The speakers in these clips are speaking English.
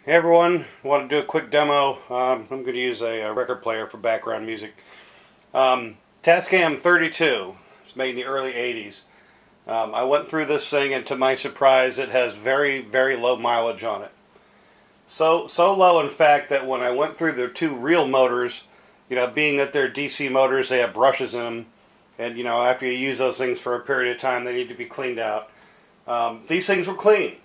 Hey everyone, I want to do a quick demo. I'm going to use a record player for background music. Tascam 32. It's made in the early 80s. I went through this thing and to my surprise it has very, very low mileage on it. So low in fact that when I went through the two real motors, being that they're DC motors, they have brushes in them. And after you use those things for a period of time, they need to be cleaned out. These things were clean.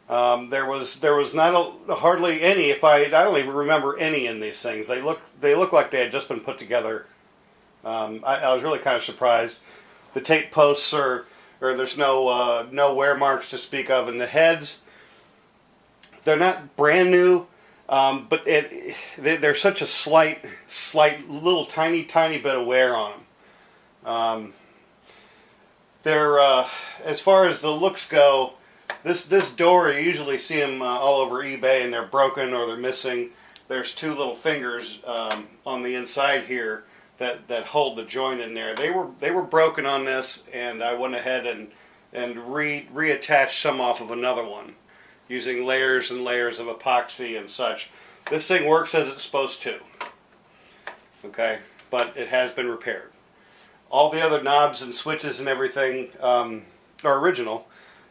There was not hardly any. I don't even remember any in these things. They look like they had just been put together. I was really kind of surprised. The tape posts or there's no wear marks to speak of, and the heads, they're not brand new, but they're such a slight little tiny bit of wear on them. They're as far as the looks go. This door, you usually see them all over eBay, and they're broken or they're missing. There's two little fingers on the inside here that hold the joint in there. They were broken on this, and I went ahead and reattached some off of another one using layers and layers of epoxy and such. This thing works as it's supposed to. Okay, but it has been repaired. All the other knobs and switches and everything are original.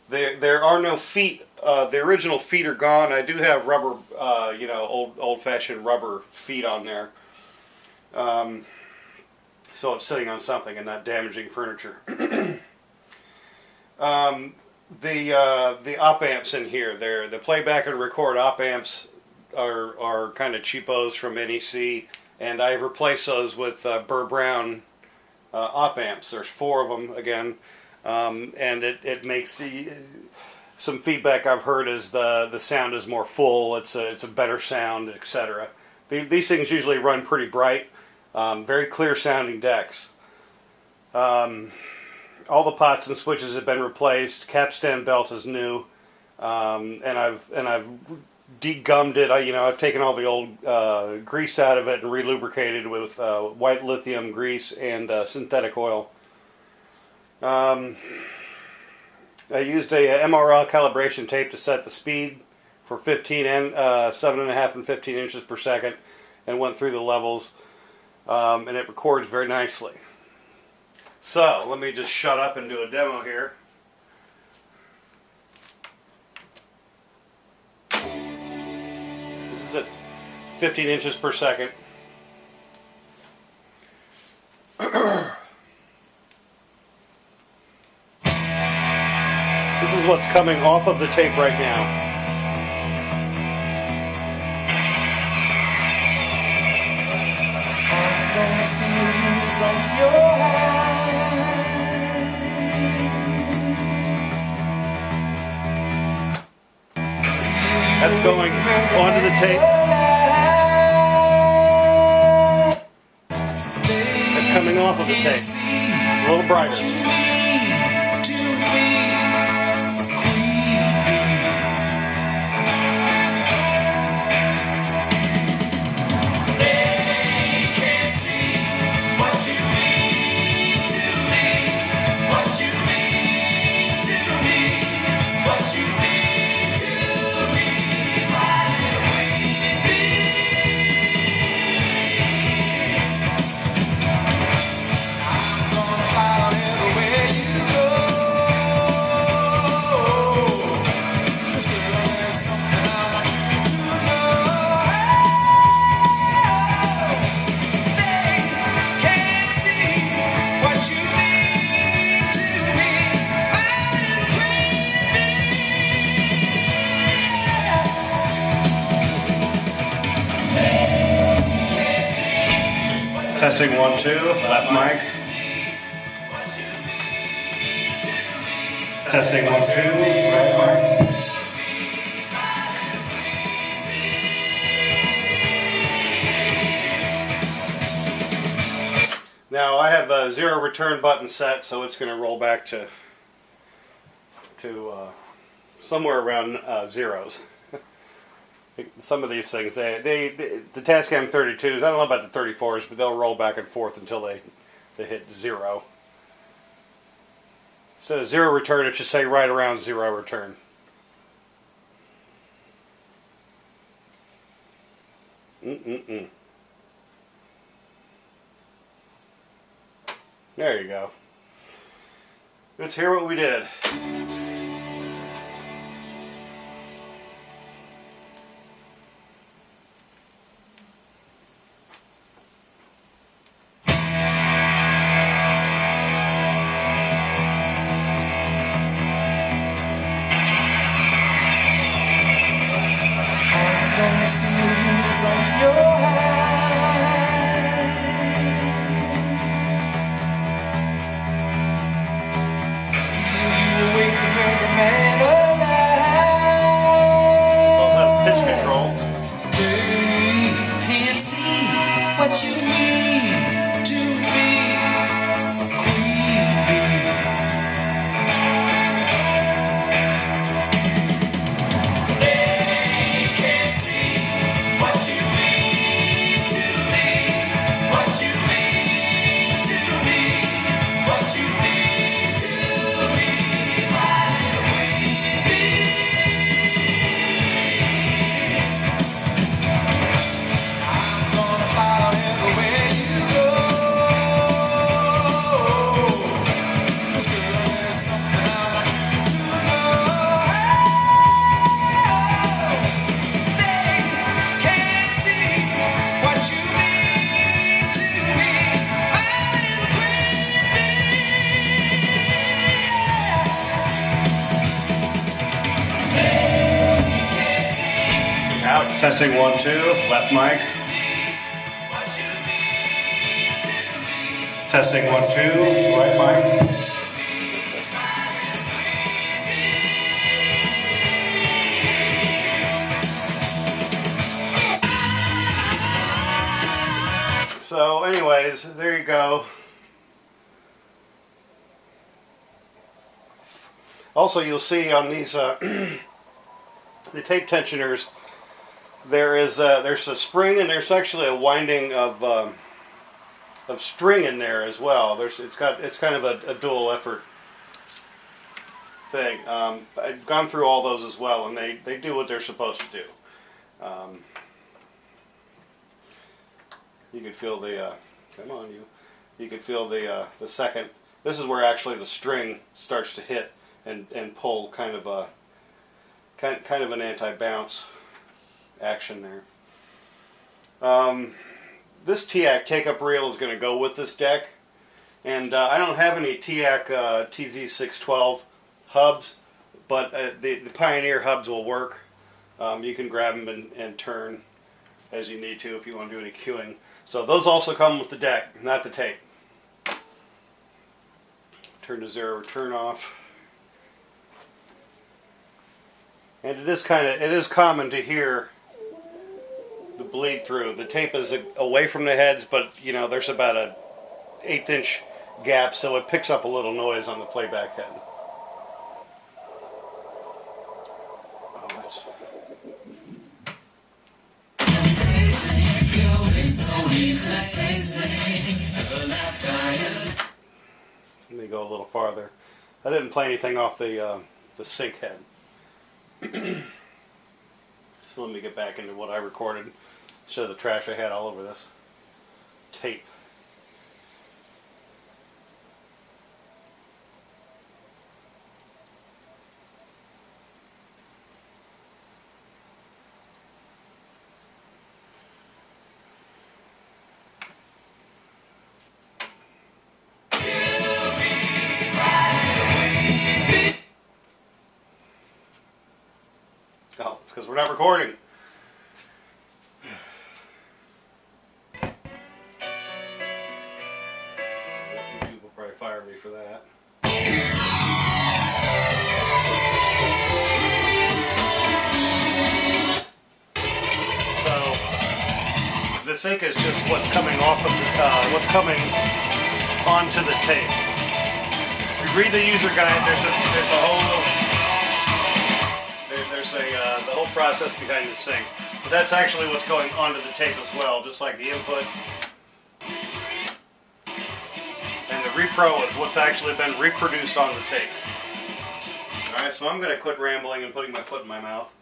There are no feet. The original feet are gone. I do have rubber, old-fashioned rubber feet on there. So it's sitting on something and not damaging furniture. The op amps in here, the playback and record op amps are kind of cheapos from NEC, and I've replaced those with Burr Brown op amps. There's 4 of them again. And it makes some feedback I've heard is the sound is more full. It's a better sound, etc. These things usually run pretty bright, very clear sounding decks. All the pots and switches have been replaced. Capstan belt is new, and I've degummed it. I've taken all the old grease out of it and relubricated with white lithium grease and synthetic oil. I used a MRL calibration tape to set the speed for 15 and 7.5 and 15 inches per second, and went through the levels, and it records very nicely. So let me just shut up and do a demo here. This is at 15 inches per second. This is what's coming off of the tape right now. That's going onto the tape. That's coming off of the tape. A little brighter. Testing 1, 2, left mic. Testing 1, 2, right mic. Now I have a 0 return button set, so it's going to roll back to somewhere around zeros. Some of these things, the Tascam 32s, I don't know about the 34s, but they'll roll back and forth until they hit 0. Instead of 0 return, it should say right around 0 return. There you go. Let's hear what we did. What you mean to be queen bee. They can't see what you mean to me, what you mean to me, what you mean to me, my queen bee. I'm gonna follow everywhere you go. 'Cause girl, there's something I want you to know. They can't see what you mean to me, my little queen bee. They can't see Out. Testing 1, 2. Left mic. what you mean to me. Testing 1, 2. Right mic. So anyways, there you go. Also, you'll see on these the tape tensioners, there's a spring and there's actually a winding of string in there as well. It's kind of a dual effort thing. I've gone through all those as well, and they do what they're supposed to do. You could feel the come on you could feel the second. This is where actually the string starts to hit and pull, kind of an anti-bounce action there. This TAC take-up reel is going to go with this deck, and I don't have any TAC TZ612 hubs, but the Pioneer hubs will work. You can grab them and turn as you need to if you want to do any cueing. So those also come with the deck, not the tape. Turn to zero, turn off. And it is common to hear the bleed through. The tape is away from the heads, but you know there's about a 1/8 inch gap, so it picks up a little noise on the playback head. Oh, that's... Let me go a little farther. I didn't play anything off the sync head. So let me get back into what I recorded. Show the trash I had all over this tape. Oh, because we're not recording. YouTube will probably fire me for that. So the sync is just what's coming off of the what's coming onto the tape. If you read the user guide, there's a whole the whole process behind the sync. But that's actually what's going onto the tape as well, just like the input. And the repro is what's actually been reproduced on the tape. Alright, so I'm going to quit rambling and putting my foot in my mouth.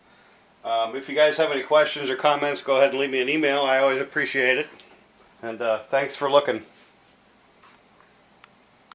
If you guys have any questions or comments, go ahead and leave me an email. I always appreciate it. And thanks for looking.